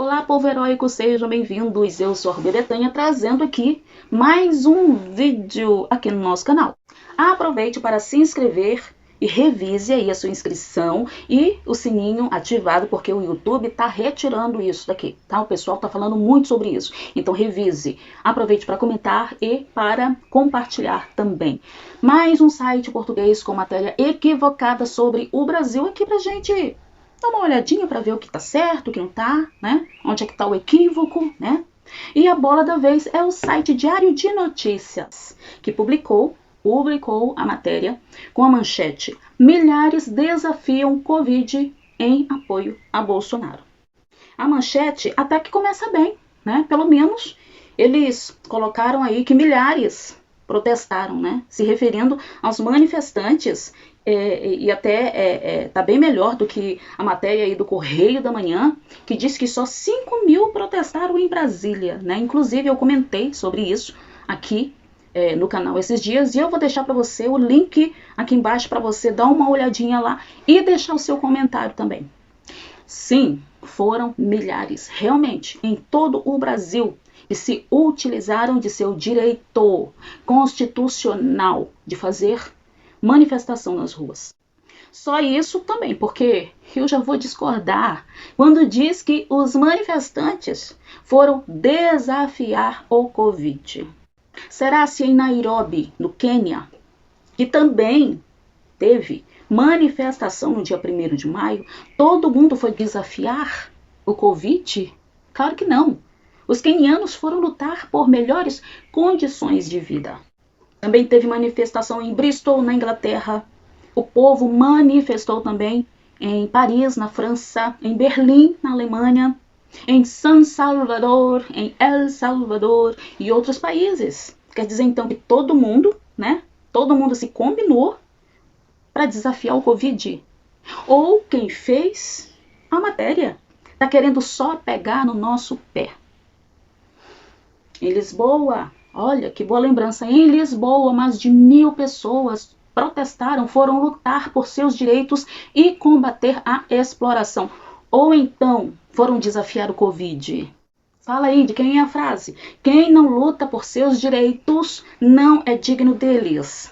Olá, povo heróico, sejam bem-vindos. Eu sou a Rubi Betânia, trazendo aqui mais um vídeo aqui no nosso canal. Aproveite para se inscrever e revise aí a sua inscrição e o sininho ativado, porque o YouTube está retirando isso daqui, tá? O pessoal está falando muito sobre isso. Então revise, aproveite para comentar e para compartilhar também. Mais um site português com matéria equivocada sobre o Brasil aqui pra gente dá uma olhadinha para ver o que está certo, o que não está, né? Onde é que está o equívoco, né? E a bola da vez é o site Diário de Notícias, que publicou a matéria com a manchete: milhares desafiam Covid em apoio a Bolsonaro. A manchete até que começa bem, né? Pelo menos eles colocaram aí que milhares protestaram, né? Se referindo aos manifestantes, e até tá bem melhor do que a matéria aí do Correio da Manhã, que diz que só 5.000 protestaram em Brasília, né? Inclusive eu comentei sobre isso aqui no canal esses dias, e eu vou deixar para você o link aqui embaixo para você dar uma olhadinha lá e deixar o seu comentário também. Sim, foram milhares, realmente, em todo o Brasil, e se utilizaram de seu direito constitucional de fazer manifestação nas ruas. Só isso também, porque eu já vou discordar quando diz que os manifestantes foram desafiar o Covid. Será se em Nairobi, no Quênia, que também teve manifestação no dia 1º de maio, todo mundo foi desafiar o Covid? Claro que não. Os quenianos foram lutar por melhores condições de vida. Também teve manifestação em Bristol, na Inglaterra. O povo manifestou também em Paris, na França, em Berlim, na Alemanha, em San Salvador, em El Salvador e outros países. Quer dizer então que todo mundo, né? Todo mundo se combinou para desafiar o Covid. Ou quem fez a matéria está querendo só pegar no nosso pé. Em Lisboa, olha que boa lembrança, em Lisboa mais de 1.000 pessoas protestaram, foram lutar por seus direitos e combater a exploração. Ou então foram desafiar o Covid. Fala aí de quem é a frase. Quem não luta por seus direitos não é digno deles.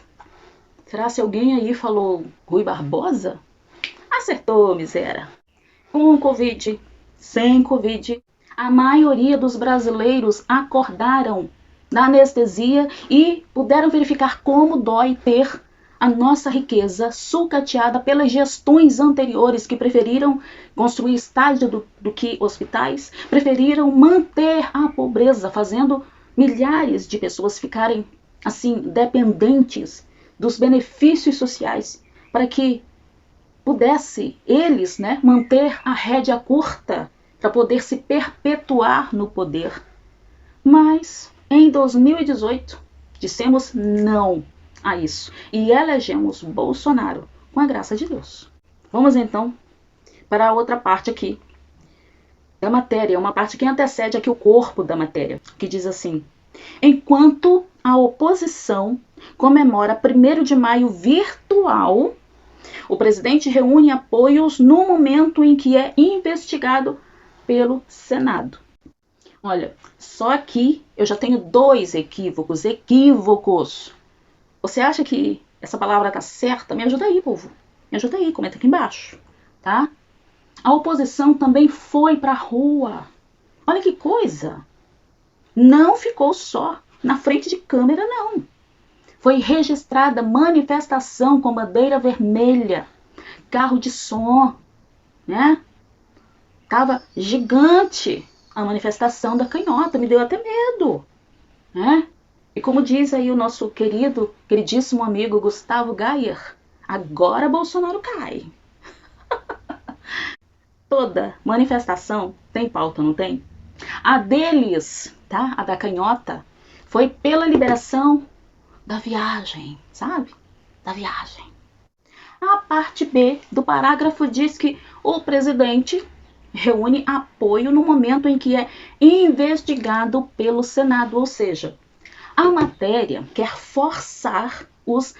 Será se alguém aí falou Rui Barbosa? Acertou, miséria. Com Covid, sem Covid, a maioria dos brasileiros acordaram da anestesia e puderam verificar como dói ter a nossa riqueza sucateada pelas gestões anteriores que preferiram construir estádio do que hospitais, preferiram manter a pobreza, fazendo milhares de pessoas ficarem assim dependentes dos benefícios sociais para que pudesse eles, né, manter a rédea curta para poder se perpetuar no poder. Mas em 2018 dissemos não a isso e elegemos Bolsonaro com a graça de Deus. Vamos então para a outra parte aqui da matéria, uma parte que antecede aqui o corpo da matéria, que diz assim: enquanto a oposição comemora 1º de maio virtual, o presidente reúne apoios no momento em que é investigado pelo Senado. Olha, só aqui eu já tenho 2 equívocos. Você acha que essa palavra tá certa? Me ajuda aí, povo. Me ajuda aí, comenta aqui embaixo, tá? A oposição também foi pra rua. Olha que coisa. Não ficou só na frente de câmera, não. Foi registrada manifestação com bandeira vermelha, carro de som, né? Tava gigante a manifestação da canhota, me deu até medo, né? E como diz aí o nosso queridíssimo amigo Gustavo Gayer, agora Bolsonaro cai. Toda manifestação tem pauta, não tem? A deles, tá? A da canhota, foi pela liberação da viagem, sabe? Da viagem. A parte B do parágrafo diz que o presidente reúne apoio no momento em que é investigado pelo Senado, ou seja, a matéria quer forçar os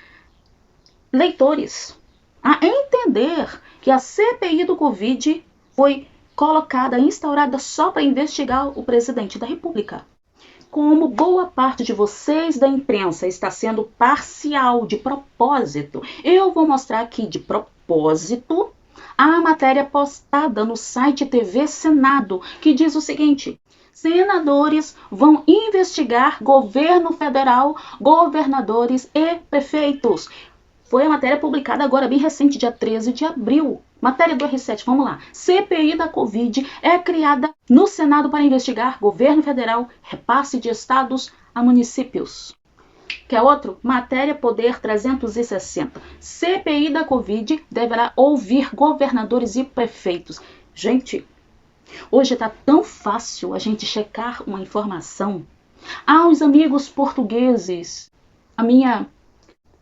leitores a entender que a CPI do Covid foi colocada, instaurada só para investigar o presidente da República. Como boa parte de vocês da imprensa está sendo parcial de propósito, eu vou mostrar aqui de propósito a matéria postada no site TV Senado, que diz o seguinte: senadores vão investigar governo federal, governadores e prefeitos. Foi a matéria publicada agora, bem recente, dia 13 de abril. Matéria do R7, vamos lá. CPI da Covid é criada no Senado para investigar governo federal, repasse de estados a municípios. Quer outro? Matéria Poder 360. CPI da Covid deverá ouvir governadores e prefeitos. Gente, hoje está tão fácil a gente checar uma informação. Aos amigos portugueses, a minha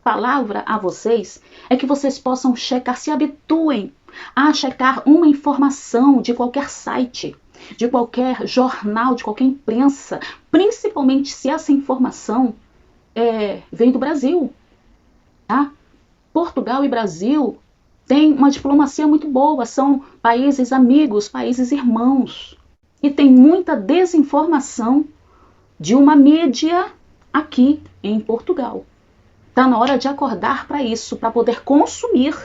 palavra a vocês é que vocês possam checar, se habituem a checar uma informação de qualquer site, de qualquer jornal, de qualquer imprensa, principalmente se essa informação vem do Brasil. Tá? Portugal e Brasil têm uma diplomacia muito boa, são países amigos, países irmãos. E tem muita desinformação de uma mídia aqui em Portugal. Está na hora de acordar para isso, para poder consumir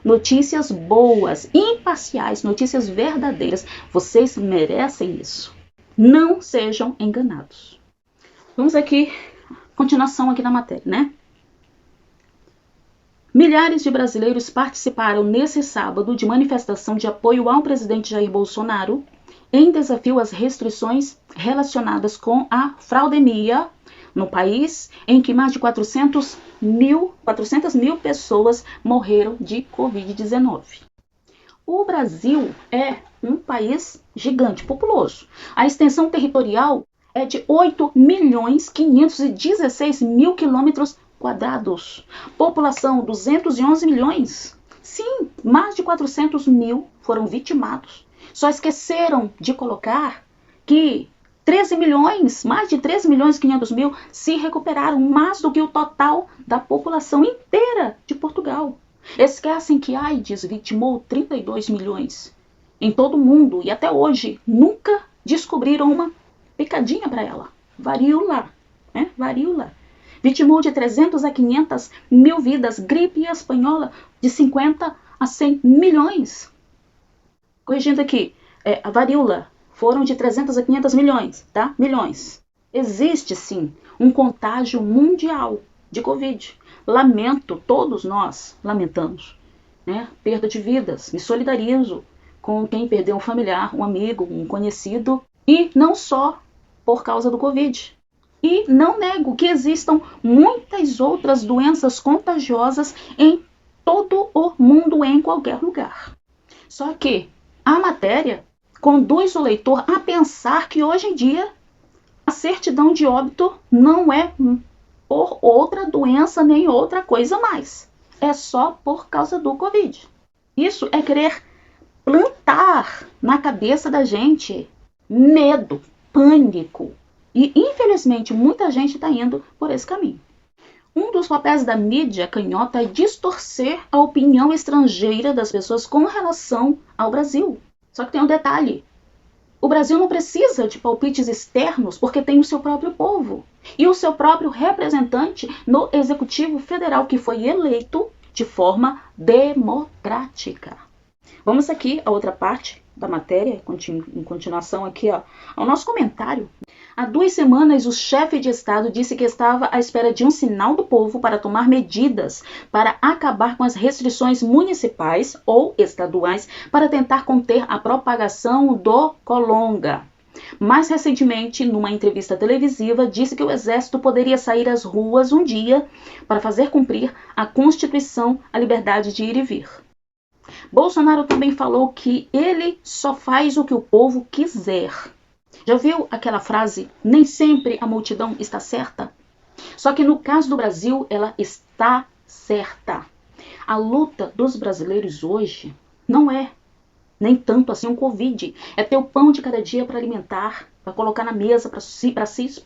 notícias boas, imparciais, notícias verdadeiras. Vocês merecem isso. Não sejam enganados. Vamos aqui, continuação aqui na matéria, né? Milhares de brasileiros participaram nesse sábado de manifestação de apoio ao presidente Jair Bolsonaro em desafio às restrições relacionadas com a fraudemia no país, em que mais de 400 mil pessoas morreram de Covid-19. O Brasil é um país gigante, populoso. A extensão territorial é de 8.516.000 quilômetros quadrados. População 211 milhões. Sim, mais de 400 mil foram vitimados. Só esqueceram de colocar que 13 milhões, mais de 13 milhões e 500 mil se recuperaram, mais do que o total da população inteira de Portugal. Esquecem que a AIDS vitimou 32 milhões em todo o mundo e até hoje nunca descobriram uma picadinha para ela. Varíola, né? Varíola. Vitimou de 300 a 500 mil vidas. Gripe espanhola de 50 a 100 milhões. Corrigindo aqui, a varíola foram de 300 a 500 milhões, tá? Milhões. Existe, sim, um contágio mundial de Covid. Lamento, todos nós lamentamos, né? Perda de vidas. Me solidarizo com quem perdeu um familiar, um amigo, um conhecido. E não só por causa do Covid. E não nego que existam muitas outras doenças contagiosas em todo o mundo, em qualquer lugar. Só que a matéria conduz o leitor a pensar que hoje em dia a certidão de óbito não é por outra doença nem outra coisa mais. É só por causa do Covid. Isso é querer plantar na cabeça da gente medo, pânico. E, infelizmente, muita gente está indo por esse caminho. Um dos papéis da mídia canhota é distorcer a opinião estrangeira das pessoas com relação ao Brasil. Só que tem um detalhe. O Brasil não precisa de palpites externos porque tem o seu próprio povo. E o seu próprio representante no Executivo Federal, que foi eleito de forma democrática. Vamos aqui a outra parte da matéria, em continuação aqui ao nosso comentário. Há 2 semanas, o chefe de Estado disse que estava à espera de um sinal do povo para tomar medidas para acabar com as restrições municipais ou estaduais para tentar conter a propagação do Colonga. Mais recentemente, numa entrevista televisiva, disse que o Exército poderia sair às ruas um dia para fazer cumprir a Constituição, a liberdade de ir e vir. Bolsonaro também falou que ele só faz o que o povo quiser. Já viu aquela frase, nem sempre a multidão está certa? Só que no caso do Brasil, ela está certa. A luta dos brasileiros hoje não é nem tanto assim um Covid. É ter o pão de cada dia para alimentar, para colocar na mesa para si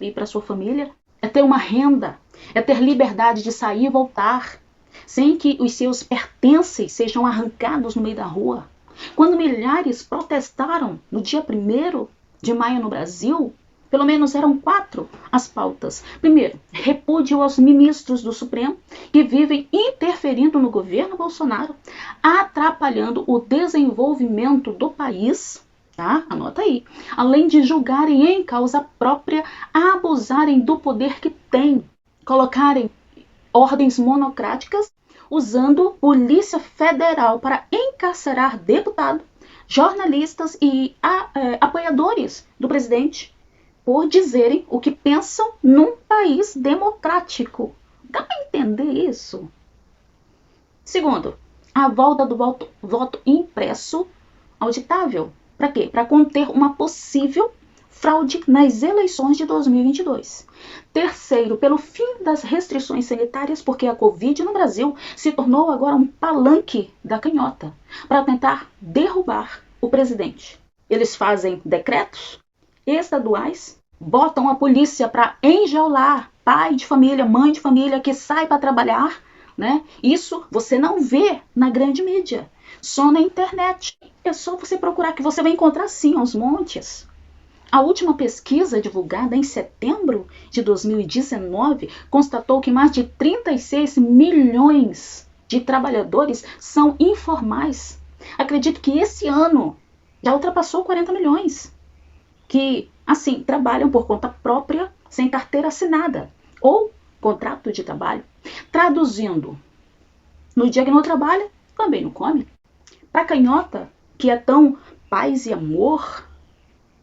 e para sua família. É ter uma renda, é ter liberdade de sair e voltar, sem que os seus pertences sejam arrancados no meio da rua. Quando milhares protestaram no dia 1º de maio no Brasil, pelo menos eram 4 as pautas. Primeiro, repúdio aos ministros do Supremo que vivem interferindo no governo Bolsonaro, atrapalhando o desenvolvimento do país, tá? Anota aí. Além de julgarem em causa própria, abusarem do poder que têm, colocarem ordens monocráticas, usando Polícia Federal para encarcerar deputados, jornalistas e apoiadores do presidente, por dizerem o que pensam num país democrático. Dá para entender isso? Segundo, a volta do voto impresso auditável. Para quê? Para conter uma possível fraude nas eleições de 2022. Terceiro, pelo fim das restrições sanitárias, porque a Covid no Brasil se tornou agora um palanque da canhota para tentar derrubar o presidente. Eles fazem decretos estaduais, botam a polícia para enjaular pai de família, mãe de família que sai para trabalhar, né? Isso você não vê na grande mídia, só na internet. É só você procurar que você vai encontrar sim aos montes. A última pesquisa divulgada em setembro de 2019 constatou que mais de 36 milhões de trabalhadores são informais. Acredito que esse ano já ultrapassou 40 milhões. Que, assim, trabalham por conta própria, sem carteira assinada, ou contrato de trabalho. Traduzindo, no dia que não trabalha, também não come. Para a canhota, que é tão paz e amor,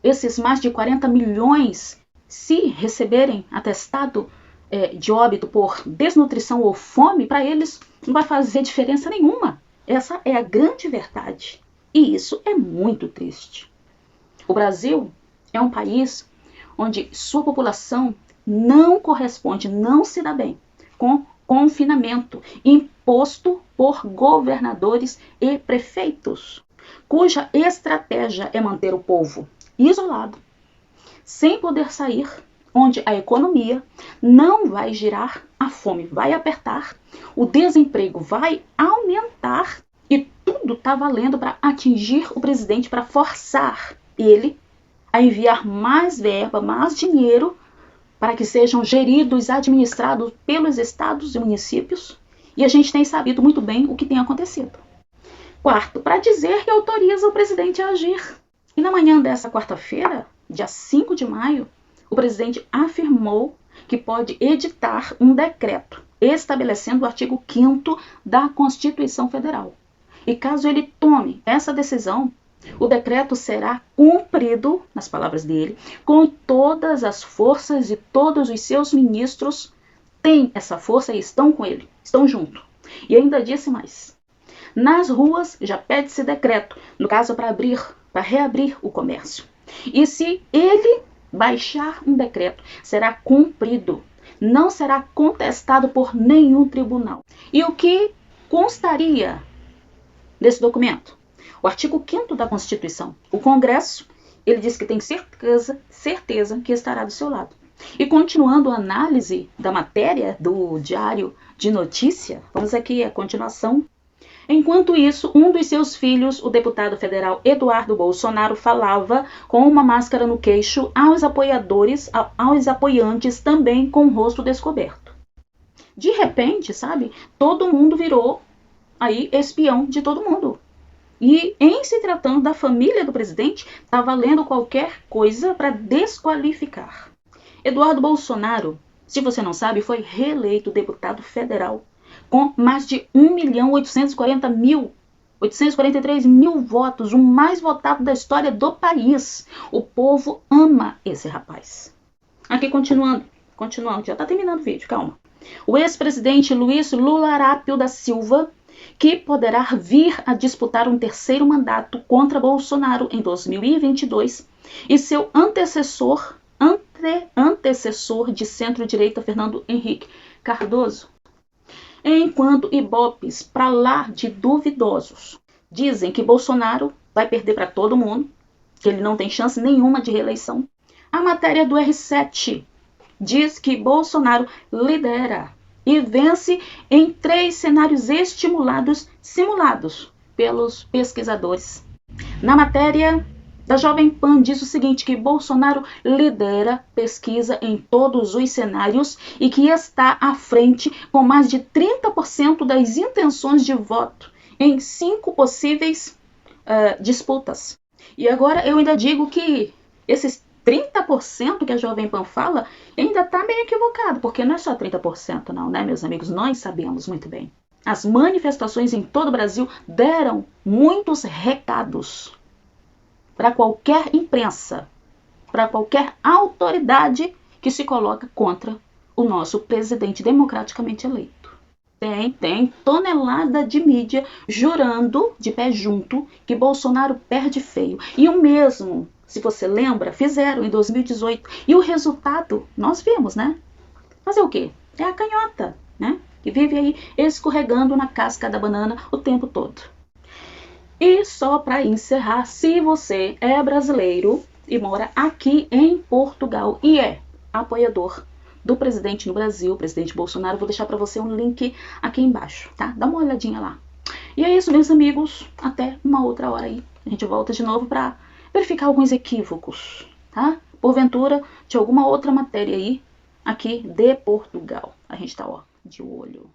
esses mais de 40 milhões, se receberem atestado de óbito por desnutrição ou fome, para eles não vai fazer diferença nenhuma. Essa é a grande verdade. E isso é muito triste. O Brasil é um país onde sua população não corresponde, não se dá bem com confinamento imposto por governadores e prefeitos, cuja estratégia é manter o povo isolado, sem poder sair, onde a economia não vai girar, a fome vai apertar, o desemprego vai aumentar e tudo está valendo para atingir o presidente, para forçar ele a enviar mais verba, mais dinheiro para que sejam geridos, administrados pelos estados e municípios. E a gente tem sabido muito bem o que tem acontecido. Quarto, para dizer que autoriza o presidente a agir. E na manhã dessa quarta-feira, dia 5 de maio, o presidente afirmou que pode editar um decreto estabelecendo o artigo 5º da Constituição Federal. E caso ele tome essa decisão, o decreto será cumprido, nas palavras dele, com todas as forças e todos os seus ministros têm essa força e estão com ele, estão junto. E ainda disse mais. Nas ruas já pede-se decreto, no caso para reabrir o comércio. E se ele baixar um decreto, será cumprido, não será contestado por nenhum tribunal. E o que constaria desse documento? O artigo 5º da Constituição. O Congresso, ele diz que tem certeza que estará do seu lado. E continuando a análise da matéria do Diário de Notícia, vamos aqui a continuação. Enquanto isso, um dos seus filhos, o deputado federal Eduardo Bolsonaro, falava com uma máscara no queixo aos apoiantes também com o rosto descoberto. De repente, sabe, todo mundo virou aí espião de todo mundo. E em se tratando da família do presidente, está valendo qualquer coisa para desqualificar. Eduardo Bolsonaro, se você não sabe, foi reeleito deputado federal com mais de 1.843.000 votos, o mais votado da história do país. O povo ama esse rapaz. Aqui continuando, já está terminando o vídeo, calma. O ex-presidente Luiz Lula Arápio da Silva, que poderá vir a disputar um terceiro mandato contra Bolsonaro em 2022, e seu antecessor de centro-direita, Fernando Henrique Cardoso. Enquanto ibopes para lá de duvidosos dizem que Bolsonaro vai perder para todo mundo, que ele não tem chance nenhuma de reeleição, a matéria do R7 diz que Bolsonaro lidera e vence em 3 cenários simulados pelos pesquisadores Na matéria da Jovem Pan diz o seguinte, que Bolsonaro lidera pesquisa em todos os cenários e que está à frente com mais de 30% das intenções de voto em 5 possíveis disputas. E agora eu ainda digo que esses 30% que a Jovem Pan fala ainda está meio equivocado, porque não é só 30% não, né, meus amigos? Nós sabemos muito bem. As manifestações em todo o Brasil deram muitos recados para qualquer imprensa, para qualquer autoridade que se coloca contra o nosso presidente democraticamente eleito. Tem tonelada de mídia jurando de pé junto que Bolsonaro perde feio. E o mesmo, se você lembra, fizeram em 2018. E o resultado, nós vimos, né? Fazer o quê? É a canhota, né? Que vive aí escorregando na casca da banana o tempo todo. E só para encerrar, se você é brasileiro e mora aqui em Portugal e é apoiador do presidente no Brasil, o presidente Bolsonaro, vou deixar para você um link aqui embaixo, tá? Dá uma olhadinha lá. E é isso, meus amigos. Até uma outra hora aí. A gente volta de novo para verificar alguns equívocos, tá? Porventura, de alguma outra matéria aí, aqui de Portugal. A gente tá, ó, de olho.